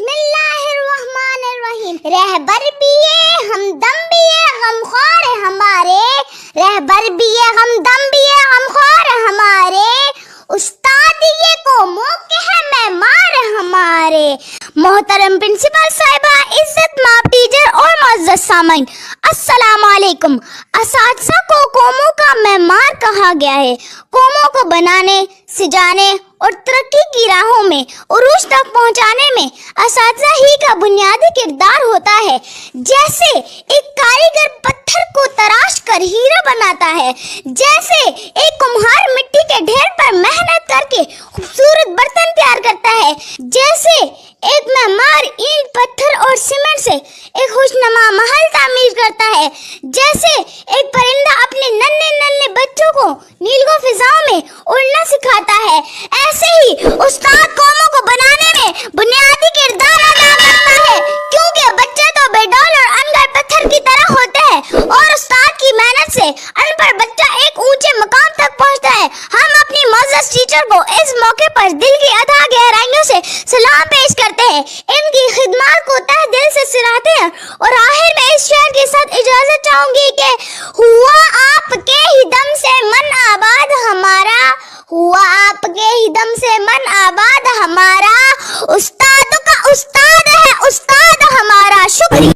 बिस्मिल्लाहिर्रहमानिर्रहीम। रहबर भी है हमदम भी है गमख्वार है हमारे, रहबर भी है हमदम भी है गमख्वार है हमारे, उस्ताद ये कौमों के है मेहमान है हमारे। मोहतरम प्रिंसिपल साहिबा, इज्जत माफ टीचर और मुअज़्ज़ज़ सामीन, अस्सलाम वालेकुम। असातिज़ा को कौमों का मेहमान कहा गया है। कौमों को बनाने, सिजाने और तरक्की की राहों में उरूज तक पहुंचाने में असातिज़ा ही का बुनियादी किरदार होता है। जैसे एक कारीगर पत्थर को तराश कर हीरा बनाता है, जैसे एक कुम्हार मिट्टी के ढेर पर मेहनत करके खूबसूरत बर्तन तैयार करता है, जैसे एक मेहमान ईंट पत्थर और सीमेंट से एक खुशनुमा महल तामीर करता है, जैसे एक परिंदा अपने नन्हे नन्हे बच्चों को नीलगो फिजाओं में उड़ना सिखाता है, ऐसे ही उस्ताद कौमों को बनाने में बुनियादी किरदार अदा करता है। क्योंकि बच्चे तो बेडौल और अनगढ़ पत्थर की तरह होते हैं और उस्ताद की मेहनत से अनपढ़ बच्चा एक ऊंचे मकाम तक पहुंचता है। हम अपनी मुअज़्ज़ज़ टीचर को इस मौके पर दिल की अथाह गहराइयों से सलाम पेश करते हैं, इनकी खिदमत को तहे दिल से सराहते हैं और आखिर में इस शेर के साथ इजाजत चाहूंगी कि हुआ आपके ही दम से मन आबाद हमारा, हुआ आपके ही दम से मन आबाद हमारा, उस्ताद का उस्ताद है उस्ताद हमारा। शुक्रिया।